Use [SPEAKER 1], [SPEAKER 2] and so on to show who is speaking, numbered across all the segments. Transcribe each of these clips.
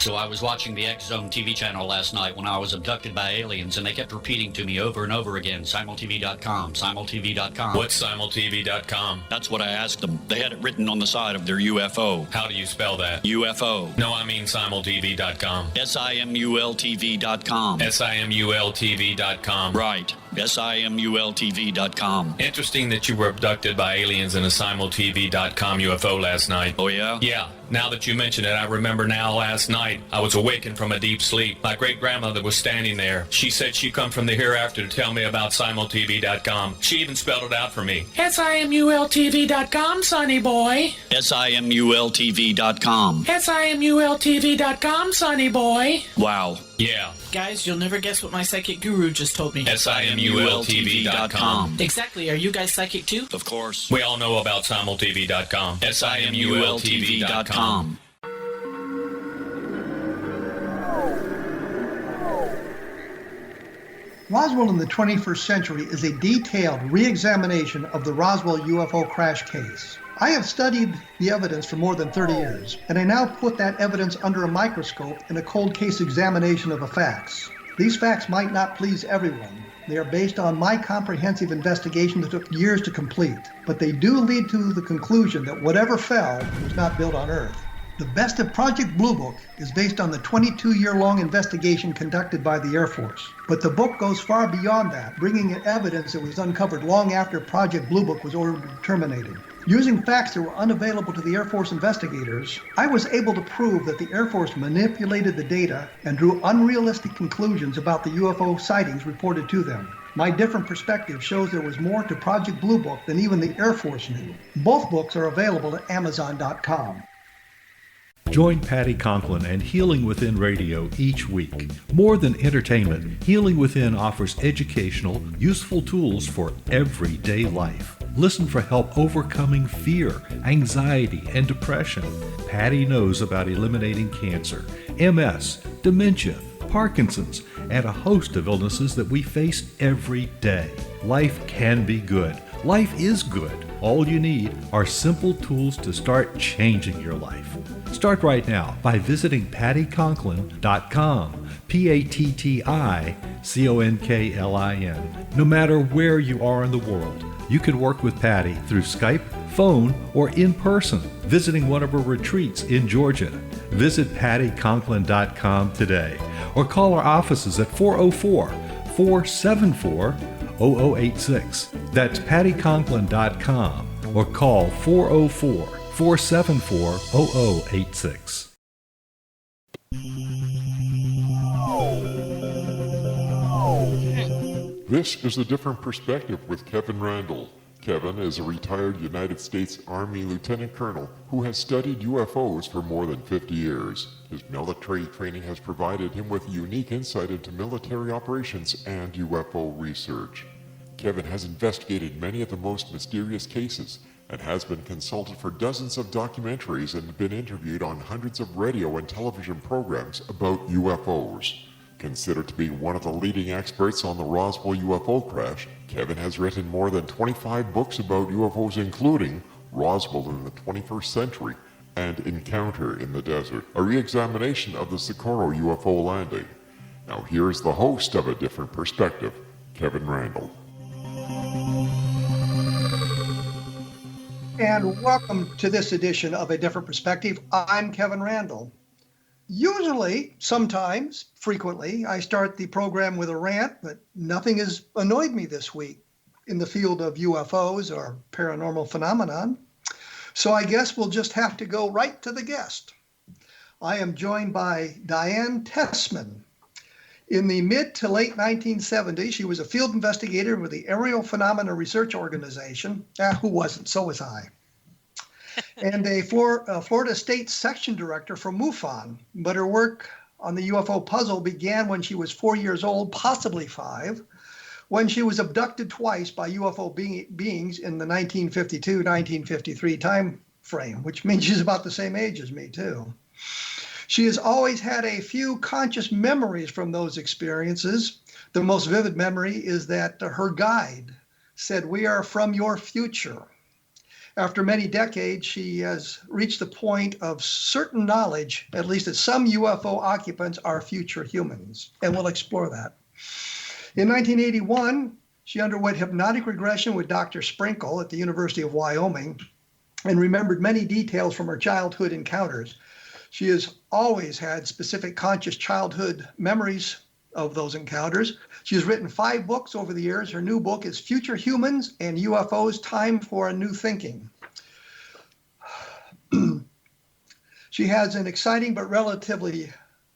[SPEAKER 1] So I was watching the X Zone TV channel last night when I was abducted by aliens, and they kept repeating to me over and over again, simultv.com, simultv.com.
[SPEAKER 2] What's simultv.com?
[SPEAKER 1] That's what I asked them. They had it written on the side of their UFO.
[SPEAKER 2] How do you spell that?
[SPEAKER 1] UFO.
[SPEAKER 2] No, I mean simultv.com.
[SPEAKER 1] simultv.com.
[SPEAKER 2] simultv.com.
[SPEAKER 1] Right. simultv.com.
[SPEAKER 2] Interesting that you were abducted by aliens in a simultv.com UFO last night.
[SPEAKER 1] Oh, yeah?
[SPEAKER 2] Yeah. Now that you mention it, I remember now last night I was awakened from a deep sleep. My great-grandmother was standing there. She said she'd come from the hereafter to tell me about simultv.com. She even spelled it out for me.
[SPEAKER 3] simultv.com, sonny boy.
[SPEAKER 1] simultv.com.
[SPEAKER 3] simultv.com, sonny boy.
[SPEAKER 1] Wow.
[SPEAKER 2] Yeah.
[SPEAKER 3] Guys, you'll never guess what my psychic guru just told me.
[SPEAKER 2] simultv.com.
[SPEAKER 3] Exactly. Are you guys psychic too?
[SPEAKER 1] Of course.
[SPEAKER 2] We all know about simultv.com. simultv.com.
[SPEAKER 4] Roswell in the 21st century is a detailed re-examination of the Roswell UFO crash case. I have studied the evidence for more than 30 years, and I now put that evidence under a microscope in a cold case examination of the facts. These facts might not please everyone. They are based on my comprehensive investigation that took years to complete, but they do lead to the conclusion that whatever fell was not built on Earth. The Best of Project Blue Book is based on the 22-year-long investigation conducted by the Air Force. But the book goes far beyond that, bringing in evidence that was uncovered long after Project Blue Book was ordered terminated. Using facts that were unavailable to the Air Force investigators, I was able to prove that the Air Force manipulated the data and drew unrealistic conclusions about the UFO sightings reported to them. My different perspective shows there was more to Project Blue Book than even the Air Force knew. Both books are available at Amazon.com.
[SPEAKER 5] Join Patty Conklin and Healing Within Radio each week. More than entertainment, Healing Within offers educational, useful tools for everyday life. Listen for help overcoming fear, anxiety, and depression. Patty knows about eliminating cancer, MS, dementia, Parkinson's, and a host of illnesses that we face every day. Life can be good. Life is good. All you need are simple tools to start changing your life. Start right now by visiting pattyconklin.com, PATTICONKLIN. No matter where you are in the world, you can work with Patty through Skype, phone, or in person, visiting one of her retreats in Georgia. Visit pattyconklin.com today or call our offices at 404-474-0086. That's pattyconklin.com or call 404-474-0086.
[SPEAKER 6] This is A Different Perspective with Kevin Randle. Kevin is a retired United States Army Lieutenant Colonel who has studied UFOs for more than 50 years. His military training has provided him with unique insight into military operations and UFO research. Kevin has investigated many of the most mysterious cases and has been consulted for dozens of documentaries and been interviewed on hundreds of radio and television programs about UFOs. Considered to be one of the leading experts on the Roswell UFO crash, Kevin has written more than 25 books about UFOs, including Roswell in the 21st Century and Encounter in the Desert, a re-examination of the Socorro UFO landing. Now here's the host of A Different Perspective, Kevin Randle.
[SPEAKER 4] And welcome to this edition of A Different Perspective. I'm Kevin Randle. Usually, sometimes, frequently, I start the program with a rant, but nothing has annoyed me this week in the field of UFOs or paranormal phenomenon. So I guess we'll just have to go right to the guest. I am joined by DIANE Tessman. In the mid to late 1970s, she was a field investigator with the Aerial Phenomena Research Organization. Who wasn't? So was I. And a Florida State section director for MUFON. But her work on the UFO puzzle began when she was 4 years old, possibly 5, when she was abducted twice by UFO beings in the 1952-1953 time frame, which means she's about the same age as me, too. She has always had a few conscious memories from those experiences. The most vivid memory is that her guide said, "We are from your future." After many decades, she has reached the point of certain knowledge, at least that some UFO occupants are future humans, and we'll explore that. In 1981, she underwent hypnotic regression with Dr. Sprinkle at the University of Wyoming and remembered many details from her childhood encounters. She has always had specific conscious childhood memories of those encounters. She has written 5 books over the years. Her new book is Future Humans and UFOs, Time for a New Thinking. She has an exciting but relatively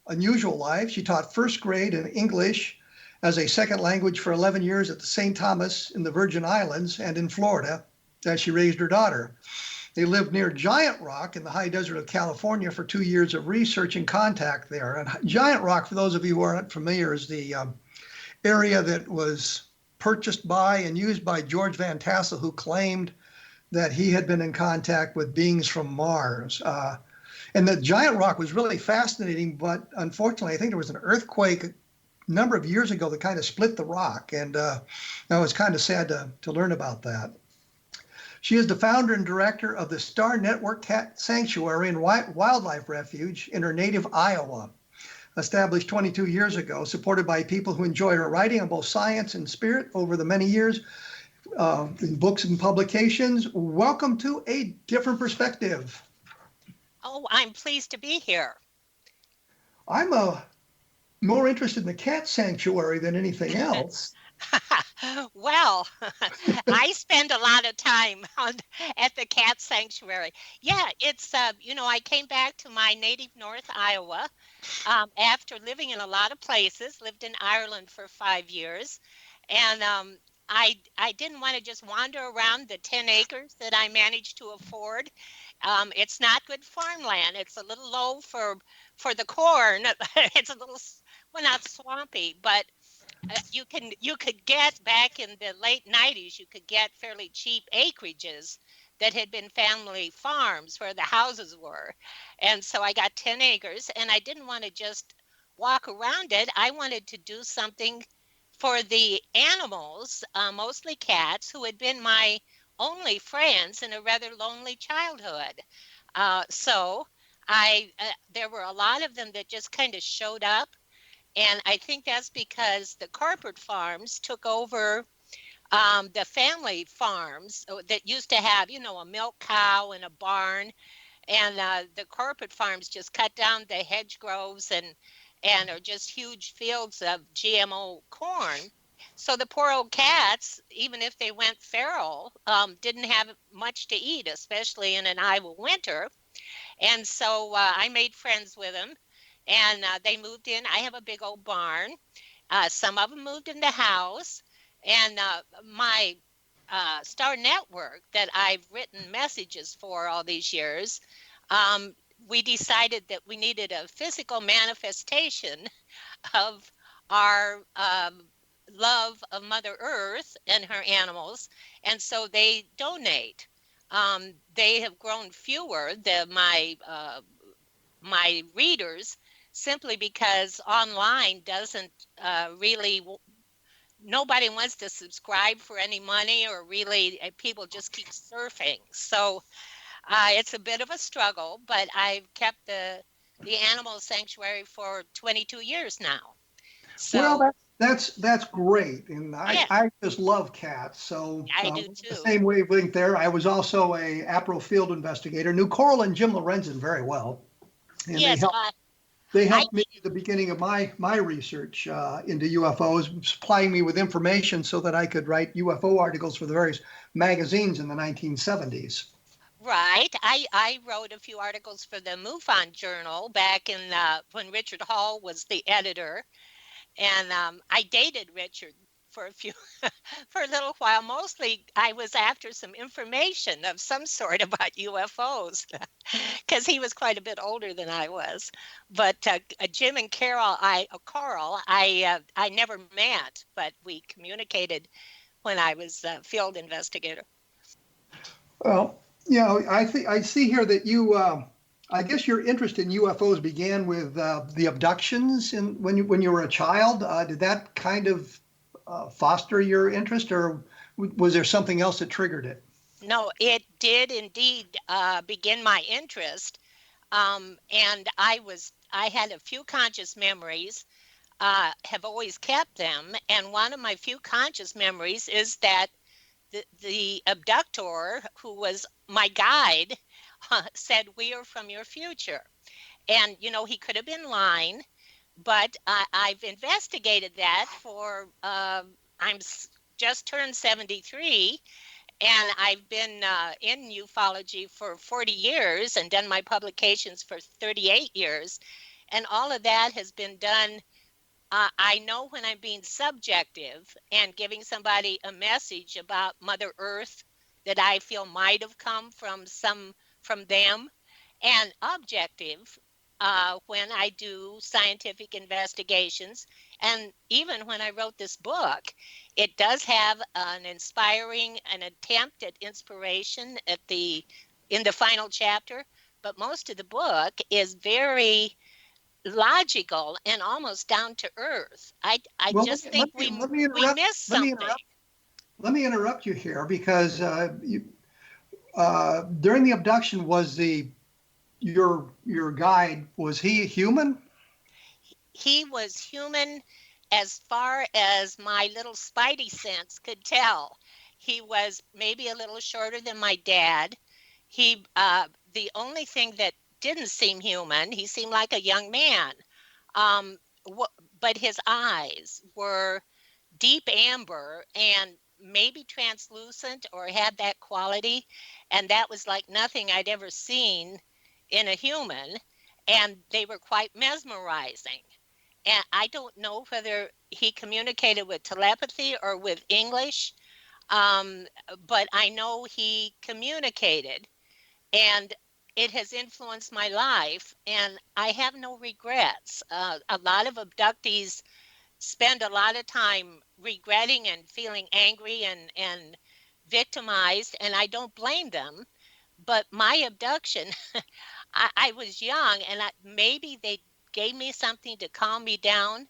[SPEAKER 4] unusual life. She taught first grade in English as a second language for 11 years at the St. Thomas in the Virgin Islands and in Florida as she raised her daughter. They lived near Giant Rock in the high desert of California for 2 years of research and contact there. And Giant Rock, for those of you who aren't familiar, is the area that was purchased by and used by George Van Tassel, who claimed that he had been in contact with beings from Mars. And the Giant Rock was really fascinating, but unfortunately, I think there was an earthquake a number of years ago that kind of split the rock. And I was kind of sad to learn about that. She is the founder and director of the Star Network Cat Sanctuary and Wildlife Refuge in her native Iowa, established 22 years ago, supported by people who enjoy her writing on both science and spirit over the many years in books and publications. Welcome to A Different Perspective.
[SPEAKER 7] Oh, I'm pleased to be here.
[SPEAKER 4] I'm more interested in the cat sanctuary than anything else.
[SPEAKER 7] Well, I spend a lot of time at the cat sanctuary. Yeah, it's, I came back to my native North Iowa after living in a lot of places, lived in Ireland for 5 years. And I didn't want to just wander around the 10 acres that I managed to afford. It's not good farmland. It's a little low for the corn. It's a little, well, not swampy, but you could get, back in the late 90s, you could get fairly cheap acreages that had been family farms where the houses were. And so I got 10 acres and I didn't want to just walk around it. I wanted to do something for the animals, mostly cats, who had been my only friends in a rather lonely childhood. So there were a lot of them that just kind of showed up. And I think that's because the corporate farms took over the family farms that used to have, a milk cow and a barn. And the corporate farms just cut down the hedge groves and are just huge fields of GMO corn. So the poor old cats, even if they went feral, didn't have much to eat, especially in an Iowa winter. And so I made friends with them. And they moved in. I have a big old barn. Some of them moved in the house. And my Star Network that I've written messages for all these years, we decided that we needed a physical manifestation of our love of Mother Earth and her animals. And so they donate. They have grown fewer than my readers, simply because online doesn't really, nobody wants to subscribe for any money, or really people just keep surfing. So it's a bit of a struggle, but I've kept the animal sanctuary for 22 years now. So,
[SPEAKER 4] well, that's great, and I just love cats. So
[SPEAKER 7] I do too.
[SPEAKER 4] The same wavelength there. I was also a APRO field investigator. Knew Coral and Jim Lorenzen very well. And
[SPEAKER 7] yes,
[SPEAKER 4] they helped me at the beginning of my research into UFOs, supplying me with information so that I could write UFO articles for the various magazines in the 1970s.
[SPEAKER 7] Right. I wrote a few articles for the MUFON journal back in when Richard Hall was the editor. And I dated Richard for for a little while. Mostly I was after some information of some sort about UFOs because he was quite a bit older than I was. But Jim and Carl, I never met, but we communicated when I was a field investigator.
[SPEAKER 4] Well, I see here that you, I guess your interest in UFOs began with the abductions when you were a child. Did that kind of foster your interest, or was there something else that triggered it?
[SPEAKER 7] No, it did indeed begin my interest. And I had a few conscious memories, have always kept them. And one of my few conscious memories is that the abductor, who was my guide, said, "We are from your future." And, he could have been lying, but I've investigated that for, just turned 73, and I've been in ufology for 40 years and done my publications for 38 years. And all of that has been done. I know when I'm being subjective and giving somebody a message about Mother Earth that I feel might have come from them, and objective when I do scientific investigations. And even when I wrote this book, it does have an attempt at inspiration in the final chapter, but most of the book is very logical and almost down to earth. I
[SPEAKER 4] Well,
[SPEAKER 7] just
[SPEAKER 4] let
[SPEAKER 7] think
[SPEAKER 4] me,
[SPEAKER 7] we
[SPEAKER 4] let me
[SPEAKER 7] we
[SPEAKER 4] interrupt.
[SPEAKER 7] missed
[SPEAKER 4] Let me
[SPEAKER 7] something.
[SPEAKER 4] interrupt. Let me interrupt you here because during the abduction, was your guide, was he human?
[SPEAKER 7] He was human as far as my little spidey sense could tell. He was maybe a little shorter than my dad. The only thing that didn't seem human, he seemed like a young man. Um, but his eyes were deep amber and maybe translucent or had that quality. And that was like nothing I'd ever seen in a human. And they were quite mesmerizing. And I don't know whether he communicated with telepathy or with English, um, but I know he communicated, and it has influenced my life. And I have no regrets. A lot of abductees spend a lot of time regretting and feeling angry and victimized, and I don't blame them. But my abduction, I was young, and maybe they gave me something to calm me down,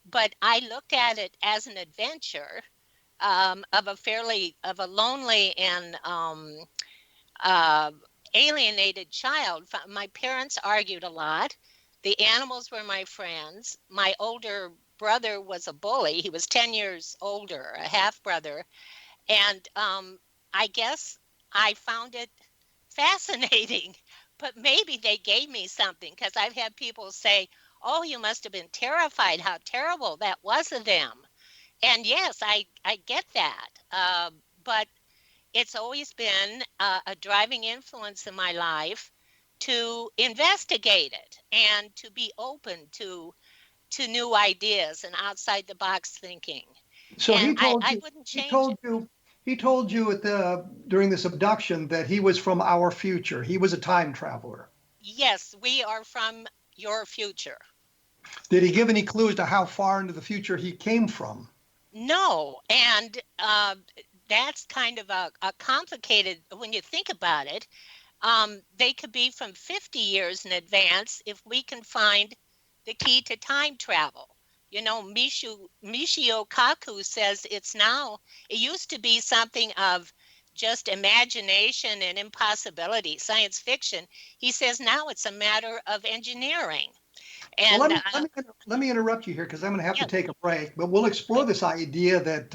[SPEAKER 7] but I looked at it as an adventure of a lonely and uh, alienated child. My parents argued a lot. The animals were my friends. My older brother was a bully. He was 10 years older, a half brother. And I guess I found it fascinating, but maybe they gave me something, because I've had people say, "Oh, you must have been terrified. How terrible that was of them." And yes, I get that. But it's always been a driving influence in my life to investigate it and to be open to new ideas and outside the box thinking.
[SPEAKER 4] So
[SPEAKER 7] And
[SPEAKER 4] he told
[SPEAKER 7] I
[SPEAKER 4] you,
[SPEAKER 7] wouldn't
[SPEAKER 4] he
[SPEAKER 7] change
[SPEAKER 4] told
[SPEAKER 7] it.
[SPEAKER 4] you, he told you during this abduction that he was from our future. He was a time traveler.
[SPEAKER 7] Yes, we are from your future.
[SPEAKER 4] Did he give any clues to how far into the future he came from?
[SPEAKER 7] No, and that's kind of a complicated, when you think about it. They could be from 50 years in advance if we can find the key to time travel. Michio Kaku says it used to be something of just imagination and impossibility, science fiction. He says now it's a matter of engineering.
[SPEAKER 4] Well,
[SPEAKER 7] And
[SPEAKER 4] let me interrupt you here because I'm going to have to
[SPEAKER 7] yeah,
[SPEAKER 4] take a break. But we'll explore this idea that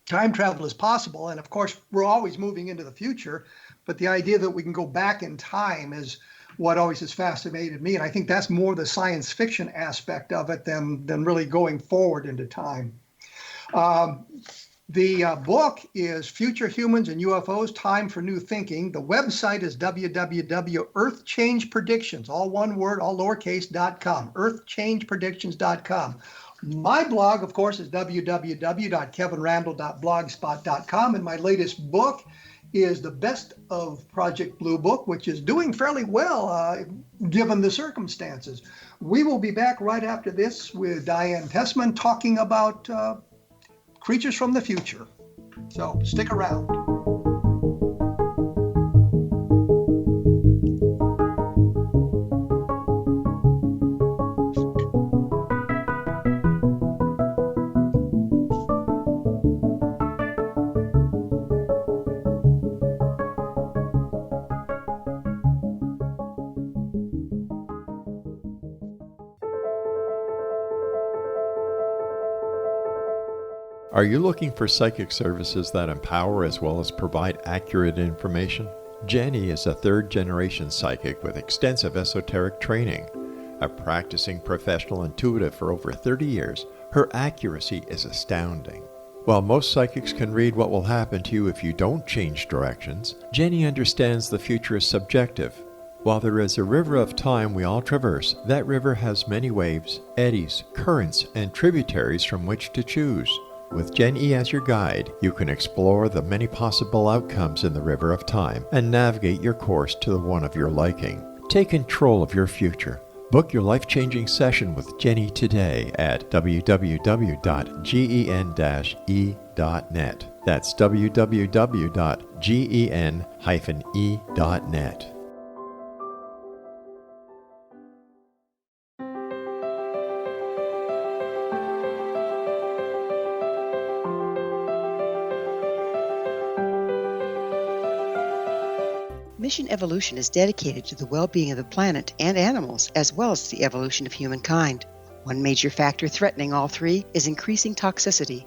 [SPEAKER 4] time travel is possible, and of course, we're always moving into the future. But the idea that we can go back in time is what always has fascinated me, and I think that's more the science fiction aspect of it than really going forward into time. The book is Future Humans and UFOs, Time for New Thinking. The website is www.earthchangepredictions, all one word, all lowercase.com, earthchangepredictions.com. My blog, of course, is www.kevinrandle.blogspot.com, and my latest book is the Best of Project Blue book, which is doing fairly well given the circumstances. We will be back right after this with DIANE Tessman talking about creatures from the future. So stick around.
[SPEAKER 8] Are you looking for psychic services that empower as well as provide accurate information? Jenny is a third-generation psychic with extensive esoteric training. A practicing professional intuitive for over 30 years, her accuracy is astounding. While most psychics can read what will happen to you if you don't change directions, Jenny understands the future is subjective. While there is a river of time we all traverse, that river has many waves, eddies, currents, and tributaries from which to choose. With Jenny as your guide, you can explore the many possible outcomes in the river of time and navigate your course to the one of your liking. Take control of your future. Book your life-changing session with Jenny today at www.gen-e.net. That's www.gen-e.net.
[SPEAKER 9] Mission Evolution is dedicated to the well-being of the planet and animals, as well as the evolution of humankind. One major factor threatening all three is increasing toxicity.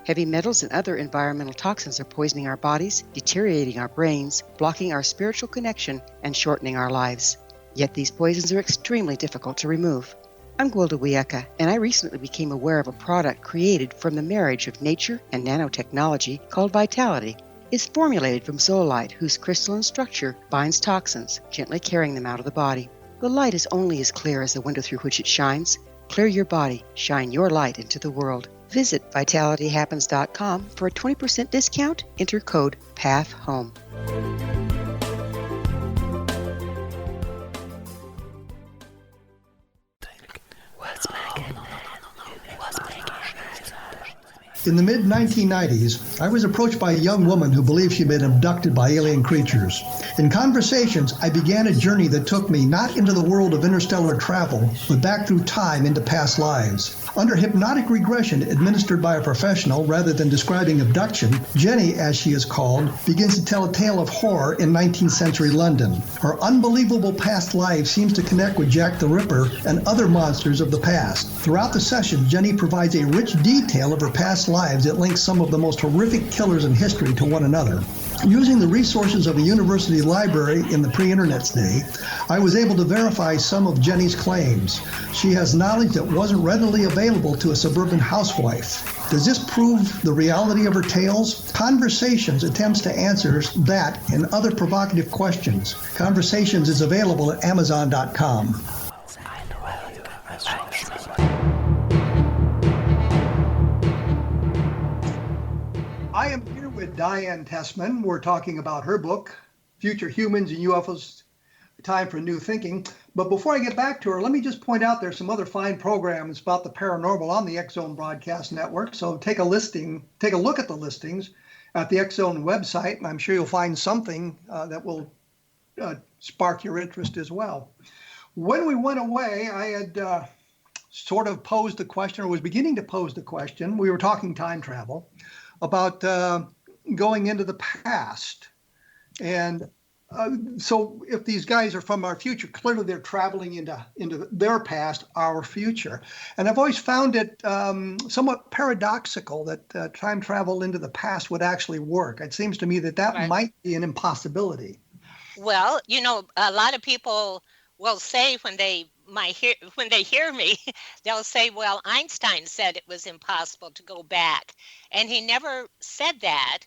[SPEAKER 9] Heavy metals and other environmental toxins are poisoning our bodies, deteriorating our brains, blocking our spiritual connection, and shortening our lives. Yet these poisons are extremely difficult to remove. I'm Gwilda Wiyaka, and I recently became aware of a product created from the marriage of nature and nanotechnology called Vitality. It's formulated from zoolite, whose crystalline structure binds toxins, gently carrying them out of the body. The light is only as clear as the window through which it shines. Clear your body, shine your light into the world. Visit vitalityhappens.com for a 20% discount. Enter code PATHHOME.
[SPEAKER 4] In the mid-1990s, I was approached by a young woman who believed she'd been abducted by alien creatures. In conversations, I began a journey that took me not into the world of interstellar travel, but back through time into past lives. Under hypnotic regression administered by a professional rather than describing abduction, Jenny, as she is called, begins to tell a tale of horror in 19th century London. Her unbelievable past life seems to connect with Jack the Ripper and other monsters of the past. Throughout the session, Jenny provides a rich detail of her past lives that links some of the most horrific killers in history to one another. Using the resources of a university library in the pre-internet's day, I was able to verify some of Jenny's claims. She has knowledge that wasn't readily available to a suburban housewife. Does this prove the reality of her tales? Conversations attempts to answer that and other provocative questions. Conversations is available at Amazon.com. I am here with DIANE Tessman. We're talking about her book, Future Humans and UFOs, Time for New Thinking. But before I get back to her, let me just point out there's some other fine programs about the paranormal on the X-Zone Broadcast Network. So take a look at the listings at the X-Zone website, and I'm sure you'll find something that will spark your interest as well. When we went away, I had sort of posed the question, or was beginning to pose the question. We were talking time travel, about going into the past. And so if these guys are from our future, clearly they're traveling into their past, our future. And I've always found it somewhat paradoxical that time travel into the past would actually work. It seems to me that
[SPEAKER 7] Right.
[SPEAKER 4] might be an impossibility.
[SPEAKER 7] Well, a lot of people will say when they hear me, they'll say, well, Einstein said it was impossible to go back. And he never said that.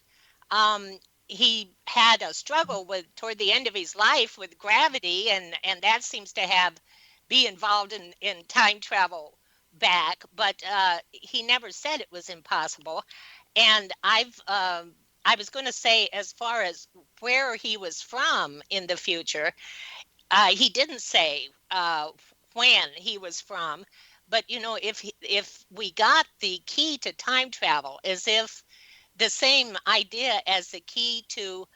[SPEAKER 7] He had a struggle toward the end of his life with gravity, and that seems to be involved in time travel back. But he never said it was impossible. And I was going to say, as far as where he was from in the future, he didn't say when he was from, but if we got the key to time travel, as if the same idea as the key to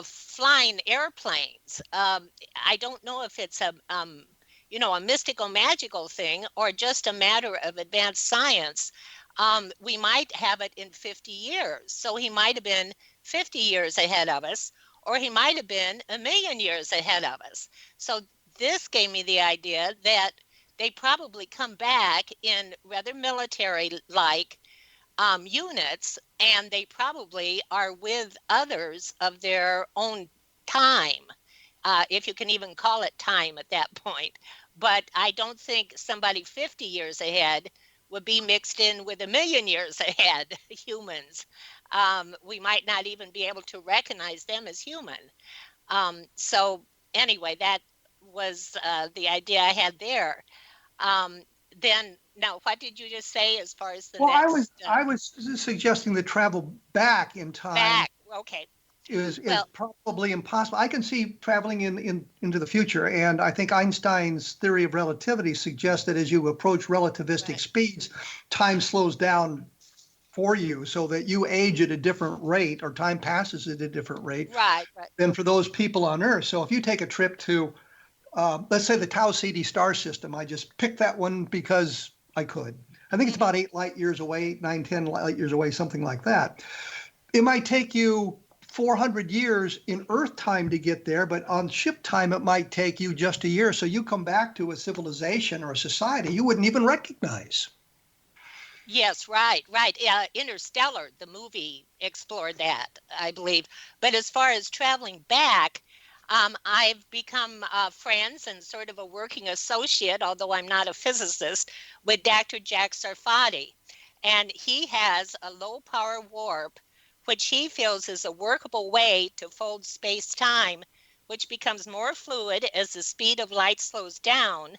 [SPEAKER 7] flying airplanes, I don't know if it's a mystical, magical thing or just a matter of advanced science. We might have it in 50 years. So he might have been 50 years ahead of us, or he might have been 1,000,000 years ahead of us. So this gave me the idea that they probably come back in rather military-like units, and they probably are with others of their own time, if you can even call it time at that point. But I don't think somebody 50 years ahead would be mixed in with a million years ahead humans. We might not even be able to recognize them as human. So anyway, that was the idea I had there. Then now, what did you just say as far as the
[SPEAKER 4] Well,
[SPEAKER 7] next?
[SPEAKER 4] I was suggesting that travel back in time
[SPEAKER 7] Back. Okay.
[SPEAKER 4] is
[SPEAKER 7] Well,
[SPEAKER 4] probably impossible. I can see traveling into the future, and I think Einstein's theory of relativity suggests that as you approach relativistic
[SPEAKER 7] Right.
[SPEAKER 4] speeds, time slows down for you so that you age at a different rate, or time passes at a different rate
[SPEAKER 7] right.
[SPEAKER 4] than for those people on Earth. So if you take a trip to, let's say, the Tau Ceti star system, I just picked that one because I could. I think it's about 8 light years away, 9, 10 light years away, something like that. It might take you 400 years in Earth time to get there, but on ship time, it might take you just a year. So you come back to a civilization or a society you wouldn't even recognize.
[SPEAKER 7] Yes, right. Interstellar, the movie, explored that, I believe. But as far as traveling back, I've become friends and sort of a working associate, although I'm not a physicist, with Dr. Jack Sarfati. And he has a low power warp, which he feels is a workable way to fold space-time, which becomes more fluid as the speed of light slows down.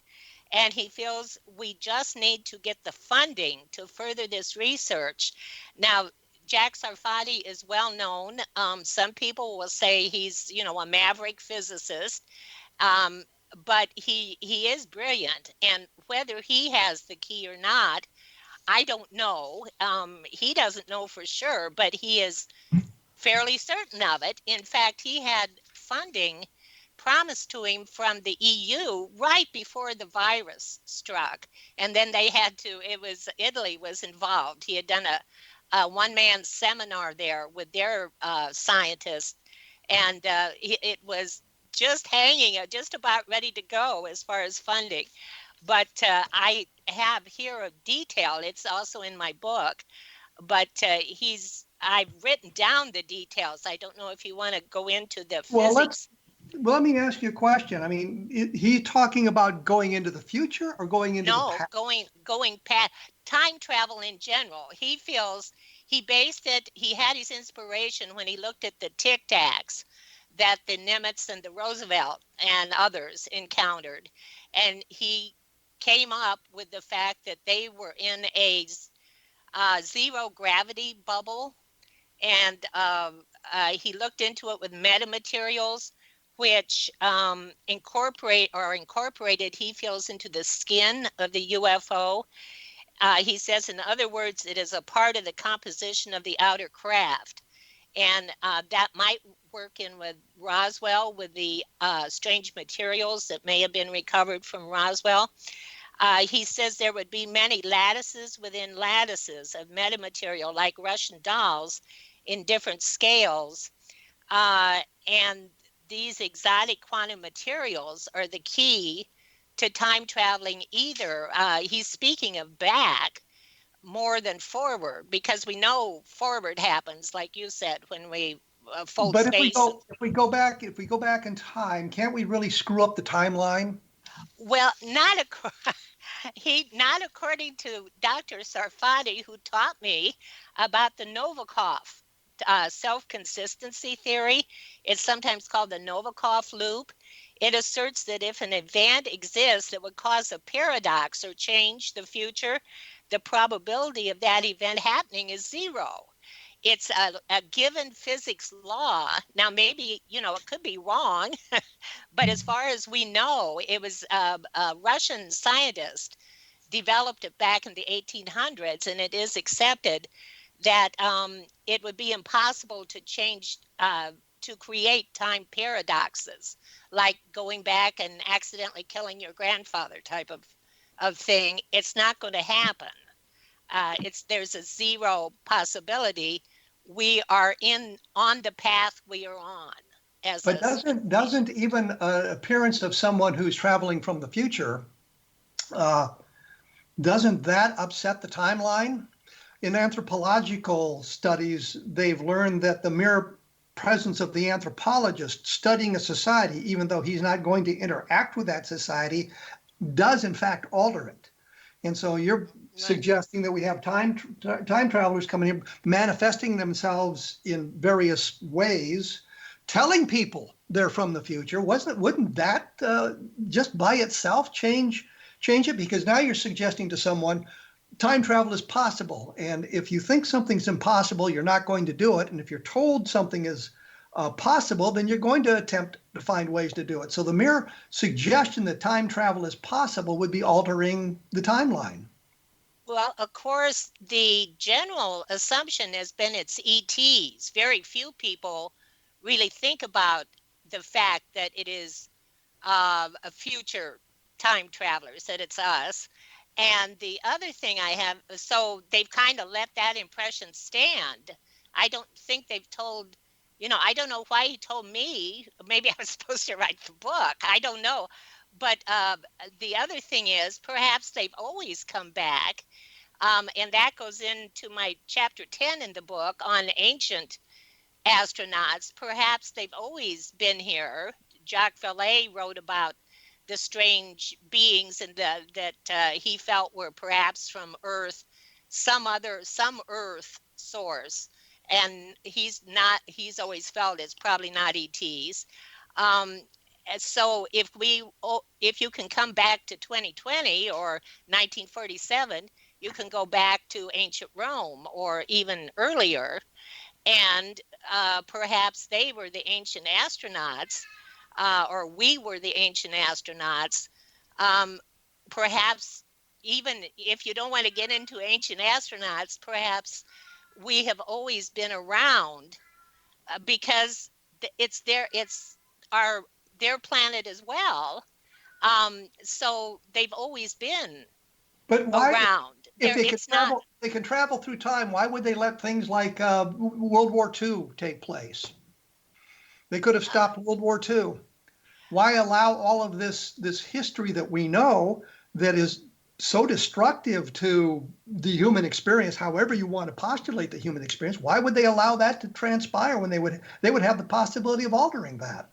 [SPEAKER 7] And he feels we just need to get the funding to further this research. Now, Jack Sarfati is well known. Some people will say he's, a maverick physicist, but he is brilliant. And whether he has the key or not, I don't know. He doesn't know for sure, but he is fairly certain of it. In fact, he had funding promised to him from the EU right before the virus struck. And then they had to, Italy was involved. He had done a one-man seminar there with their scientists. And it was just hanging, just about ready to go as far as funding. But I have here a detail. It's also in my book. But I've written down the details. I don't know if you want to go into the physics.
[SPEAKER 4] Well, let me ask you a question. I mean, he talking about going into the future or going into the past?
[SPEAKER 7] No, going past time travel in general. He feels he had his inspiration when he looked at the Tic Tacs that the Nimitz and the Roosevelt and others encountered. And he came up with the fact that they were in a zero gravity bubble. And he looked into it with metamaterials, which incorporated, he feels, into the skin of the UFO. He says, in other words, it is a part of the composition of the outer craft. And that might work in with Roswell, with the strange materials that may have been recovered from Roswell. He says there would be many lattices within lattices of metamaterial, like Russian dolls, in different scales. And these exotic quantum materials are the key to time traveling either. He's speaking of back more than forward, because we know forward happens, like you said, when we fold
[SPEAKER 4] but
[SPEAKER 7] space.
[SPEAKER 4] If we go back in time, can't we really screw up the timeline?
[SPEAKER 7] Well, not according to Dr. Sarfati, who taught me about the Novikov self-consistency theory. It's sometimes called the Novikov loop. It asserts that if an event exists that would cause a paradox or change the future, the probability of that event happening is zero. It's a given physics law. Now, maybe, it could be wrong, but as far as we know, it was a Russian scientist developed it back in the 1800s, and it is accepted that it would be impossible to change, to create time paradoxes, like going back and accidentally killing your grandfather type of thing. It's not going to happen. There's a zero possibility. We are on the path we are on. But
[SPEAKER 4] doesn't even an appearance of someone who's traveling from the future, doesn't that upset the timeline? In anthropological studies, they've learned that the mere presence of the anthropologist studying a society, even though he's not going to interact with that society, does in fact alter it. And so you're suggesting that we have time travelers coming in, manifesting themselves in various ways, telling people they're from the future. Wouldn't that just by itself change it? Because now you're suggesting to someone time travel is possible. And if you think something's impossible, you're not going to do it. And if you're told something is possible, then you're going to attempt to find ways to do it. So the mere suggestion that time travel is possible would be altering the timeline.
[SPEAKER 7] Well, of course, the general assumption has been it's ETs. Very few people really think about the fact that it is a future time travelers, that it's us. And the other thing I have, so they've kind of let that impression stand. I don't think they've told, I don't know why he told me. Maybe I was supposed to write the book. I don't know. But the other thing is, perhaps they've always come back. And that goes into my chapter 10 in the book on ancient astronauts. Perhaps they've always been here. Jacques Vallée wrote about the strange beings and that he felt were perhaps from Earth, some Earth source. And he's always felt it's probably not ETs. So if you can come back to 2020 or 1947, you can go back to ancient Rome or even earlier, and perhaps they were the ancient astronauts, or we were the ancient astronauts. Perhaps even if you don't want to get into ancient astronauts, perhaps we have always been around because it's their planet as well. So they've always been around.
[SPEAKER 4] If they can travel through time, why would they let things like World War II take place? They could have stopped World War II. Why allow all of this history that we know that is so destructive to the human experience, however you want to postulate the human experience? Why would they allow that to transpire when they would have the possibility of altering that?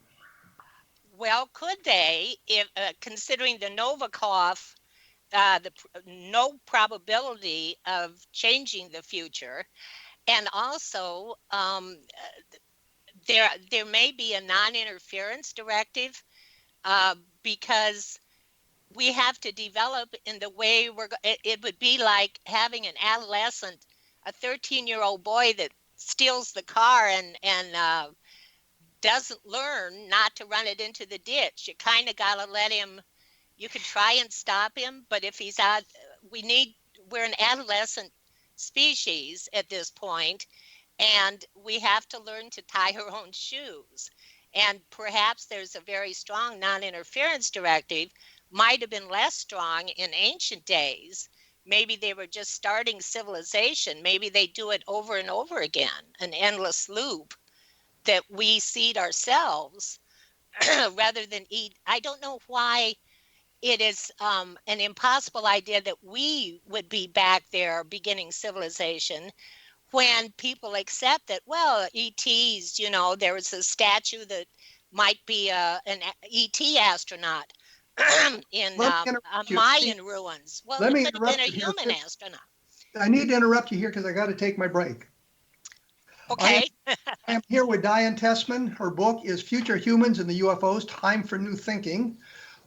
[SPEAKER 7] Well, could they, if considering the Novikov, no probability of changing the future, and also there may be a non-interference directive because we have to develop in the way it would be like having an adolescent, a 13-year-old boy that steals the car and doesn't learn not to run it into the ditch. You kind of got to let him. You could try and stop him, but if he's out, we're an adolescent species at this point, and we have to learn to tie our own shoes. And perhaps there's a very strong non-interference directive, might have been less strong in ancient days. Maybe they were just starting civilization. Maybe they do it over and over again, an endless loop that we seed ourselves rather than eat. I don't know why it is an impossible idea that we would be back there beginning civilization when people accept that, well, ETs, there was a statue that might be an ET astronaut in Mayan ruins. Well, it could have been a human astronaut.
[SPEAKER 4] I need to interrupt you here because I got to take my break.
[SPEAKER 7] Okay.
[SPEAKER 4] I am here with Diane Tessman. Her book is Future Humans and the UFOs, Time for New Thinking.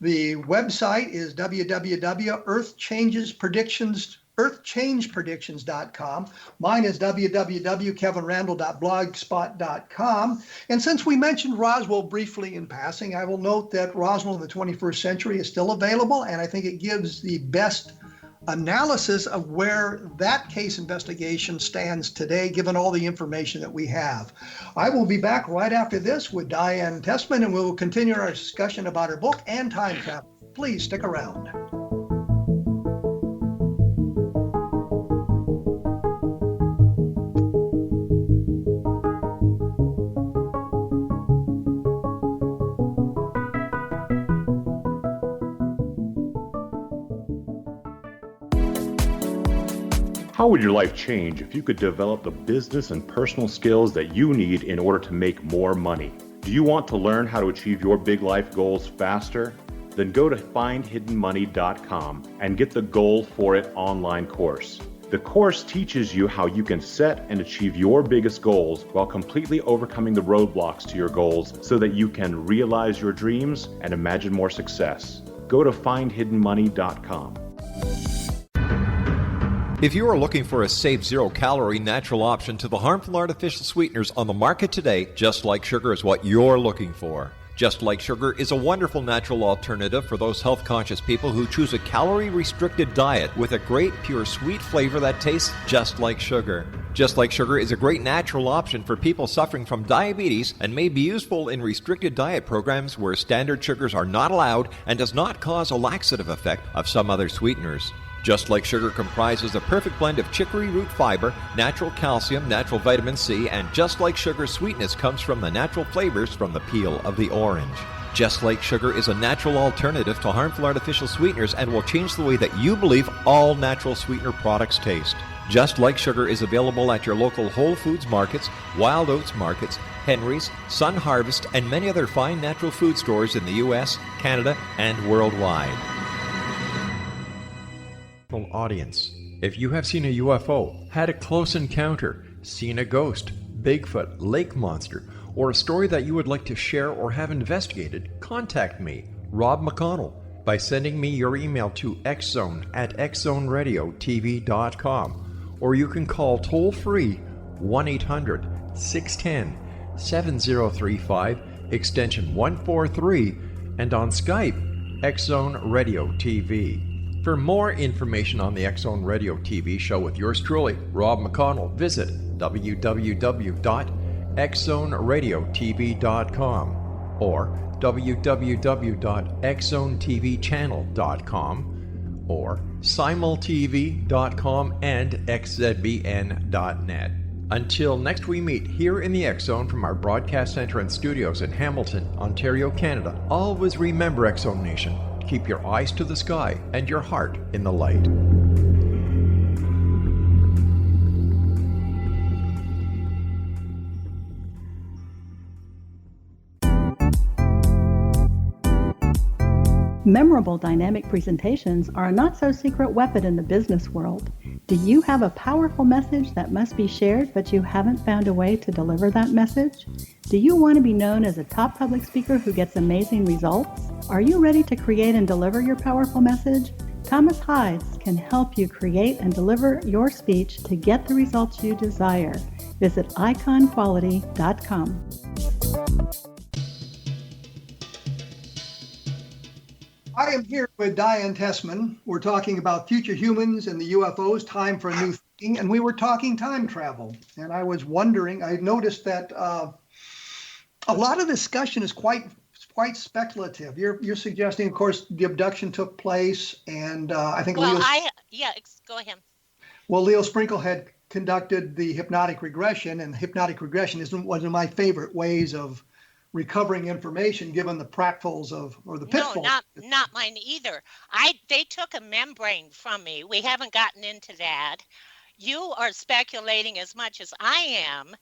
[SPEAKER 4] The website is www.earthchangepredictions.com. Mine is www.kevinrandle.blogspot.com. And since we mentioned Roswell briefly in passing, I will note that Roswell in the 21st Century is still available, and I think it gives the best analysis of where that case investigation stands today, given all the information that we have. I will be back right after this with Diane Tessman, and we will continue our discussion about her book and time travel. Please stick around.
[SPEAKER 10] How would your life change if you could develop the business and personal skills that you need in order to make more money? Do you want to learn how to achieve your big life goals faster? Then go to findhiddenmoney.com and get the Goal for It online course. The course teaches you how you can set and achieve your biggest goals while completely overcoming the roadblocks to your goals so that you can realize your dreams and imagine more success. Go to findhiddenmoney.com.
[SPEAKER 8] If you are looking for a safe, zero-calorie natural option to the harmful artificial sweeteners on the market today, Just Like Sugar is what you're looking for. Just Like Sugar is a wonderful natural alternative for those health-conscious people who choose a calorie-restricted diet with a great, pure, sweet flavor that tastes just like sugar. Just Like Sugar is a great natural option for people suffering from diabetes and may be useful in restricted diet programs where standard sugars are not allowed and does not cause a laxative effect of some other sweeteners. Just Like Sugar comprises a perfect blend of chicory root fiber, natural calcium, natural vitamin C, and Just Like Sugar's sweetness comes from the natural flavors from the peel of the orange. Just Like Sugar is a natural alternative to harmful artificial sweeteners and will change the way that you believe all natural sweetener products taste. Just Like Sugar is available at your local Whole Foods markets, Wild Oats markets, Henry's, Sun Harvest, and many other fine natural food stores in the U.S., Canada, and worldwide. Audience, if you have seen a UFO, had a close encounter, seen a ghost, Bigfoot, lake monster, or a story that you would like to share or have investigated, contact me, Rob McConnell, by sending me your email to xzone@xzoneradiotv.com, or you can call toll-free 1-800-610-7035, extension 143, and on Skype, X-Zone Radio TV. For more information on the X-Zone Radio TV show with yours truly, Rob McConnell, visit www.xzoneradiotv.com or www.xzonetvchannel.com or simultv.com and xzbn.net. Until next we meet here in the X-Zone from our broadcast center and studios in Hamilton, Ontario, Canada, always remember, X-Zone Nation, keep your eyes to the sky and your heart in the light.
[SPEAKER 11] Memorable dynamic presentations are a not-so-secret weapon in the business world. Do you have a powerful message that must be shared, but you haven't found a way to deliver that message? Do you want to be known as a top public speaker who gets amazing results? Are you ready to create and deliver your powerful message? Thomas Hides can help you create and deliver your speech to get the results you desire. Visit iconquality.com.
[SPEAKER 4] I am here with DIANE Tessman. We're talking about future humans and the UFOs, time for a new thing, and we were talking time travel. And I was wondering, I noticed that a lot of discussion is quite speculative. You're suggesting, of course, the abduction took place, and I think
[SPEAKER 7] go ahead.
[SPEAKER 4] Well, Leo Sprinkle had conducted the hypnotic regression, and hypnotic regression is one of my favorite ways of recovering information, given the pratfalls or the pitfalls.
[SPEAKER 7] No, not mine either. They took a membrane from me. We haven't gotten into that. You are speculating as much as I am.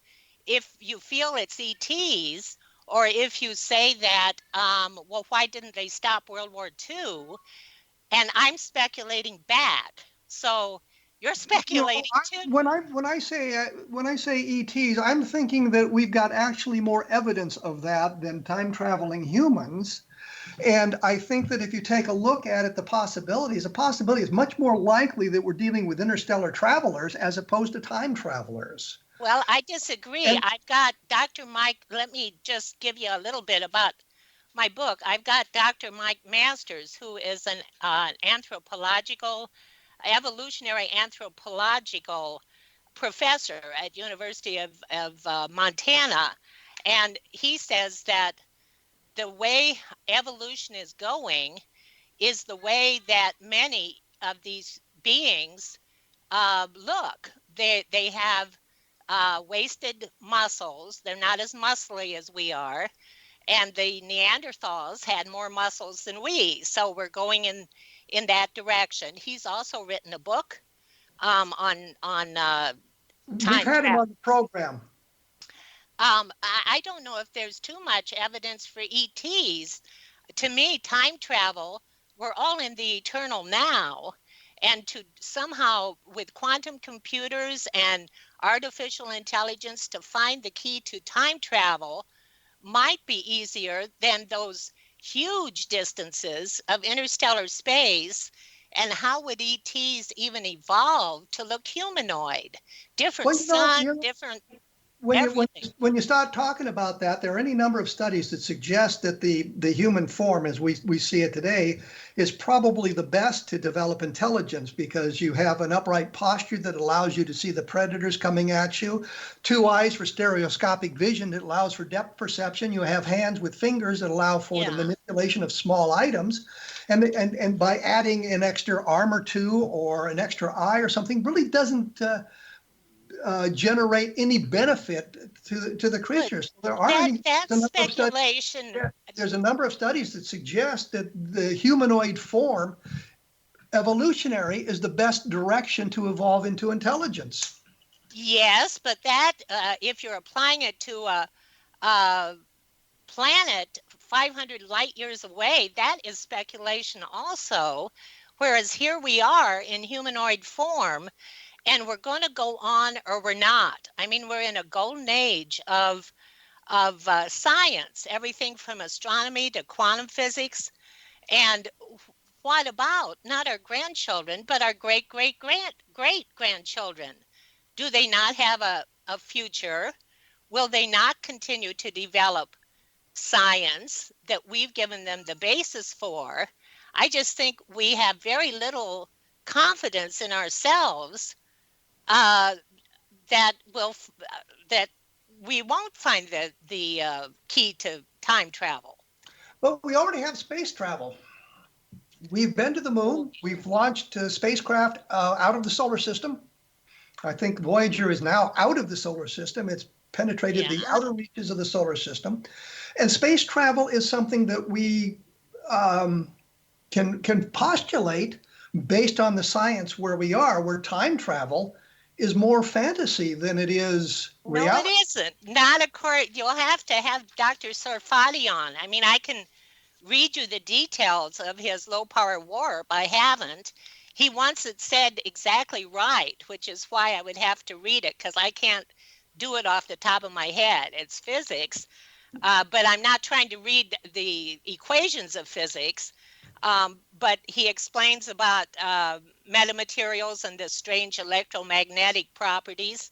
[SPEAKER 7] If you feel it's ETs, or if you say that, well, why didn't they stop World War II? And I'm speculating back. So you're speculating too.
[SPEAKER 4] When I say ETs, I'm thinking that we've got actually more evidence of that than time traveling humans. And I think that if you take a look at it, the possibility is much more likely that we're dealing with interstellar travelers as opposed to time travelers.
[SPEAKER 7] Well, I disagree. I've got Dr. Mike. Let me just give you a little bit about my book. I've got Dr. Mike Masters, who is an evolutionary anthropological professor at University of Montana. And he says that the way evolution is going is the way that many of these beings look. They have wasted muscles. They're not as muscly as we are. And the Neanderthals had more muscles than we. So we're going in that direction. He's also written a book on time
[SPEAKER 4] We've had him
[SPEAKER 7] travel.
[SPEAKER 4] on the program.
[SPEAKER 7] I don't know if there's too much evidence for ETs. To me, time travel, we're all in the eternal now. And to somehow, with quantum computers and artificial intelligence, to find the key to time travel might be easier than those huge distances of interstellar space. And how would ETs even evolve to look humanoid? Different
[SPEAKER 4] Well,
[SPEAKER 7] sun, different everything.
[SPEAKER 4] when you start talking about that, there are any number of studies that suggest that the human form, as we see it today, is probably the best to develop intelligence, because you have an upright posture that allows you to see the predators coming at you, two eyes for stereoscopic vision that allows for depth perception. You have hands with fingers that allow for the manipulation of small items. And by adding an extra arm or two or an extra eye or something really doesn't generate any benefit to the creatures. So there are
[SPEAKER 7] that's speculation.
[SPEAKER 4] There's a number of studies that suggest that the humanoid form, evolutionary, is the best direction to evolve into intelligence.
[SPEAKER 7] Yes, but that if you're applying it to a planet 500 light years away, that is speculation also. Whereas here we are in humanoid form, and we're going to go on or we're not. I mean, we're in a golden age of science, everything from astronomy to quantum physics. And what about not our grandchildren, but our great-great-great-grandchildren? Do they not have a future? Will they not continue to develop science that we've given them the basis for? I just think we have very little confidence in ourselves that we won't find the key to time travel.
[SPEAKER 4] But we already have space travel. We've been to the moon. We've launched spacecraft out of the solar system. I think Voyager is now out of the solar system. It's penetrated the outer reaches of the solar system. And space travel is something that we can postulate based on the science where we are, where time travel is more fantasy than it is reality.
[SPEAKER 7] No, it isn't. Not according. You'll have to have Dr. Sarfati on. I mean, I can read you the details of his low power warp. I haven't. He wants it said exactly right, which is why I would have to read it, because I can't do it off the top of my head. It's physics, but I'm not trying to read the equations of physics. But he explains about metamaterials and the strange electromagnetic properties.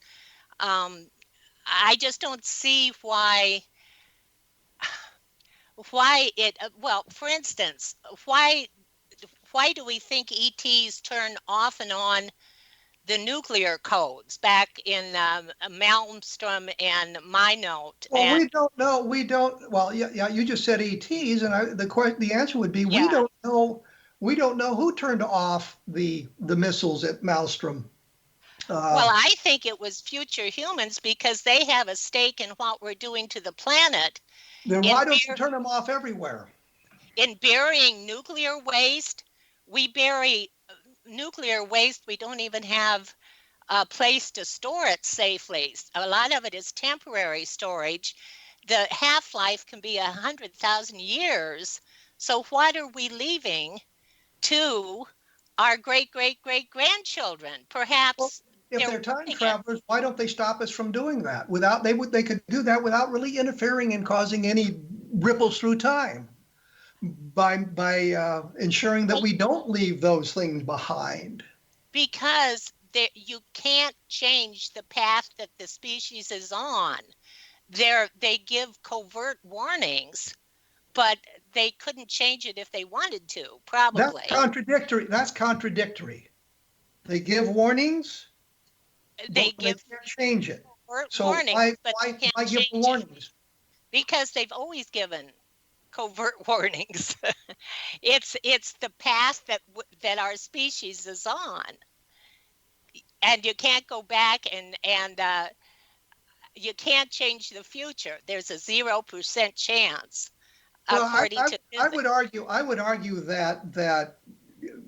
[SPEAKER 7] I just don't see why it, well, for instance, why do we think ETs turn off and on the nuclear codes back in Malmstrom and Minot?
[SPEAKER 4] Well, we don't know. We don't. Well, yeah. You just said ETs, and the answer would be we don't know. We don't know who turned off the missiles at Malmstrom.
[SPEAKER 7] Well, I think it was future humans, because they have a stake in what we're doing to the planet.
[SPEAKER 4] Then why don't you turn them off everywhere?
[SPEAKER 7] In burying nuclear waste, we bury nuclear waste. We don't even have a place to store it safely. A lot of it is temporary storage. The half-life can be 100,000 years. So what are we leaving to our great-great-great-grandchildren? Perhaps.
[SPEAKER 4] Well, if they're time travelers, why don't they stop us from doing that? They could do that without really interfering and causing any ripples through time, by ensuring that we don't leave those things behind.
[SPEAKER 7] Because you can't change the path that the species is on. They give covert warnings, but they couldn't change it if they wanted to, probably.
[SPEAKER 4] That's contradictory. They give warnings.
[SPEAKER 7] They
[SPEAKER 4] can't change it. So
[SPEAKER 7] warnings,
[SPEAKER 4] why give warnings?
[SPEAKER 7] Because they've always given covert warnings. It's the path that our species is on, and you can't go back and you can't change the future. There's a 0% chance.
[SPEAKER 4] Well, I would argue that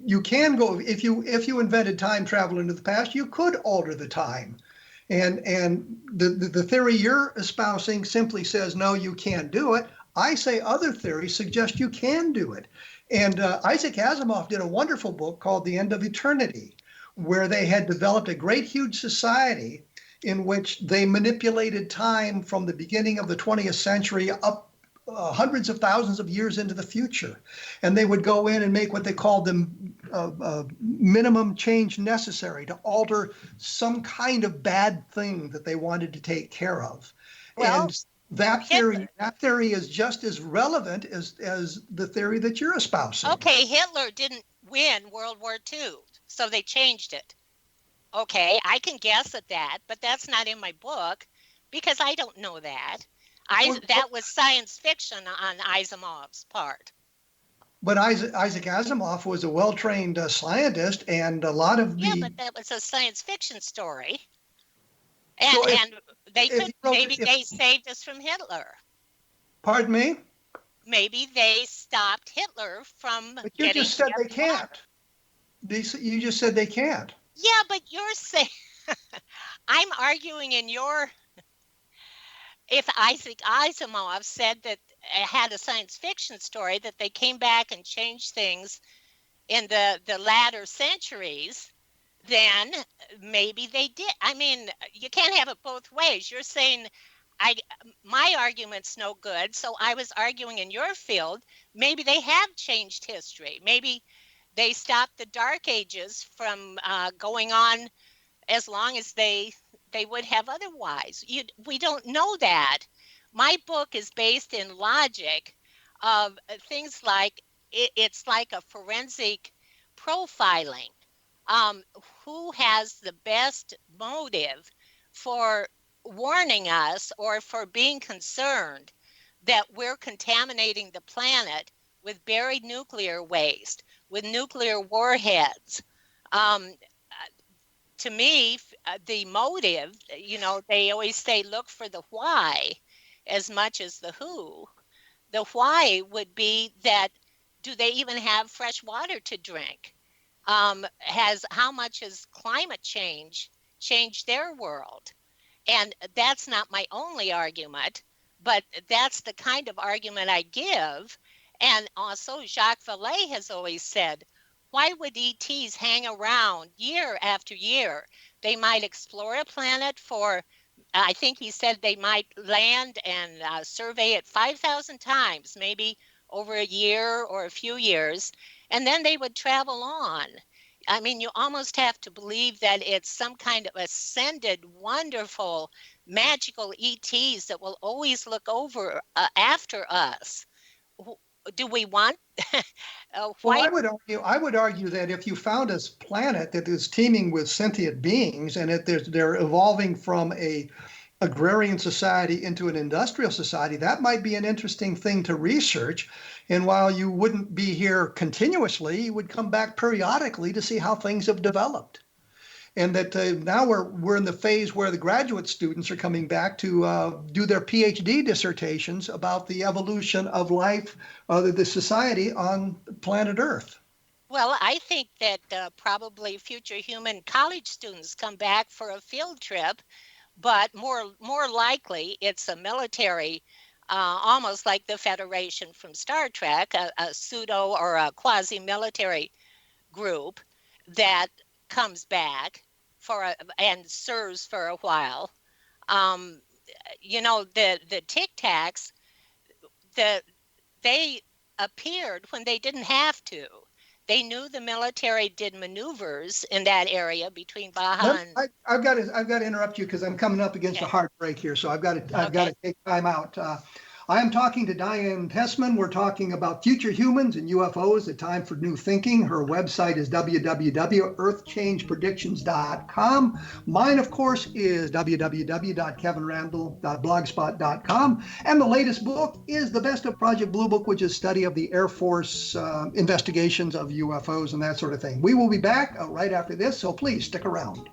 [SPEAKER 4] you can go, if you invented time travel into the past, you could alter the time. And the theory you're espousing simply says, no, you can't do it. I say other theories suggest you can do it. And Isaac Asimov did a wonderful book called The End of Eternity, where they had developed a great huge society in which they manipulated time from the beginning of the 20th century up hundreds of thousands of years into the future. And they would go in and make what they called the minimum change necessary to alter some kind of bad thing that they wanted to take care of.
[SPEAKER 7] Well,
[SPEAKER 4] and that theory is just as relevant as the theory that you're espousing.
[SPEAKER 7] Okay, Hitler didn't win World War II, so they changed it. Okay, I can guess at that, but that's not in my book because I don't know that. That was science fiction on Asimov's part.
[SPEAKER 4] But Isaac Asimov was a well-trained scientist, and a lot of the...
[SPEAKER 7] Yeah, but that was a science fiction story. And they saved us from Hitler.
[SPEAKER 4] Pardon me?
[SPEAKER 7] Maybe they stopped Hitler from
[SPEAKER 4] But you just said they can't. You just said they can't.
[SPEAKER 7] Yeah, but you're saying... I'm arguing in your... If Isaac Asimov said that had a science fiction story that they came back and changed things in the latter centuries, then maybe they did. I mean, you can't have it both ways. You're saying my argument's no good, so I was arguing in your field, maybe they have changed history. Maybe they stopped the Dark Ages from going on as long as they would have otherwise. We don't know that. My book is based in logic of things like it's like a forensic profiling. Who has the best motive for warning us or for being concerned that we're contaminating the planet with buried nuclear waste, with nuclear warheads? To me, the motive, they always say look for the why as much as the who. The why would be that do they even have fresh water to drink? How much has climate change changed their world? And that's not my only argument, but that's the kind of argument I give. And also Jacques Vallée has always said, why would ETs hang around year after year? They might explore a planet for, I think he said they might land and survey it 5,000 times, maybe over a year or a few years, and then they would travel on. I mean, you almost have to believe that it's some kind of ascended, wonderful, magical ETs that will always look over after us. Do we want?
[SPEAKER 4] Well, I would argue that if you found a planet that is teeming with sentient beings and that they're evolving from a agrarian society into an industrial society, that might be an interesting thing to research. And while you wouldn't be here continuously, you would come back periodically to see how things have developed. And that now we're in the phase where the graduate students are coming back to do their PhD dissertations about the evolution of life, the society on planet Earth.
[SPEAKER 7] Well, I think that probably future human college students come back for a field trip, but more likely it's a military, almost like the Federation from Star Trek, a pseudo or a quasi-military group that comes back and serves for a while. The Tic Tacs, they appeared when they didn't have to. They knew the military did maneuvers in that area between Baja and...
[SPEAKER 4] I've got to interrupt you because I'm coming up against a hard break here, so I've got to take time out. I am talking to DIANE Tessman. We're talking about future humans and UFOs, a time for new thinking. Her website is www.earthchangepredictions.com. Mine, of course, is www.kevinrandle.blogspot.com. And the latest book is The Best of Project Blue Book, which is a study of the Air Force investigations of UFOs and that sort of thing. We will be back right after this, so please stick around.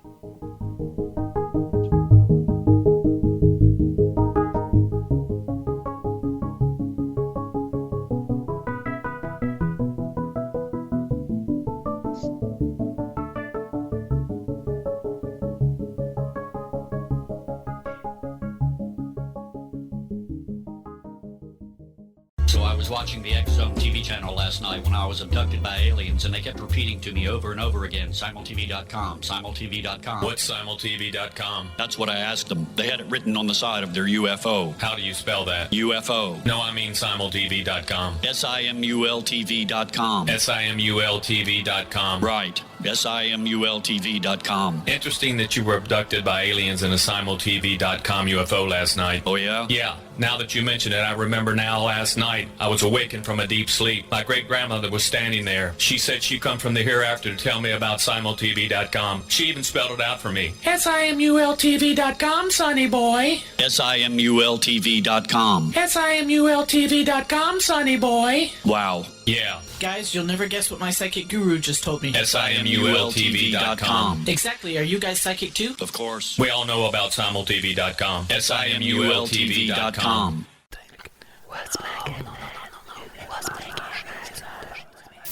[SPEAKER 1] So I was watching the X Zone TV channel last night when I was abducted by aliens, and they kept repeating to me over and over again, simultv.com, simultv.com.
[SPEAKER 2] What's simultv.com?
[SPEAKER 1] That's what I asked them. They had it written on the side of their UFO.
[SPEAKER 2] How do you spell that?
[SPEAKER 1] UFO.
[SPEAKER 2] No, I mean simultv.com.
[SPEAKER 1] simultv.com.
[SPEAKER 2] simultv.com.
[SPEAKER 1] Right. simultv.com.
[SPEAKER 2] Interesting that you were abducted by aliens in a simultv.com UFO last night.
[SPEAKER 1] Oh, yeah?
[SPEAKER 2] Yeah. Now that you mention it, I remember now last night I was awakened from a deep sleep. My great-grandmother was standing there. She said she come from the hereafter to tell me about simultv.com. She even spelled it out for me.
[SPEAKER 3] simultv.com, sonny boy.
[SPEAKER 1] simultv.com.
[SPEAKER 3] simultv.com, sonny boy.
[SPEAKER 1] Wow.
[SPEAKER 2] Yeah.
[SPEAKER 3] Guys, you'll never guess what my psychic guru just told me.
[SPEAKER 2] simultv.com.
[SPEAKER 3] Exactly. Are you guys psychic too?
[SPEAKER 1] Of course.
[SPEAKER 2] We all know about simultv.com. simultv.com.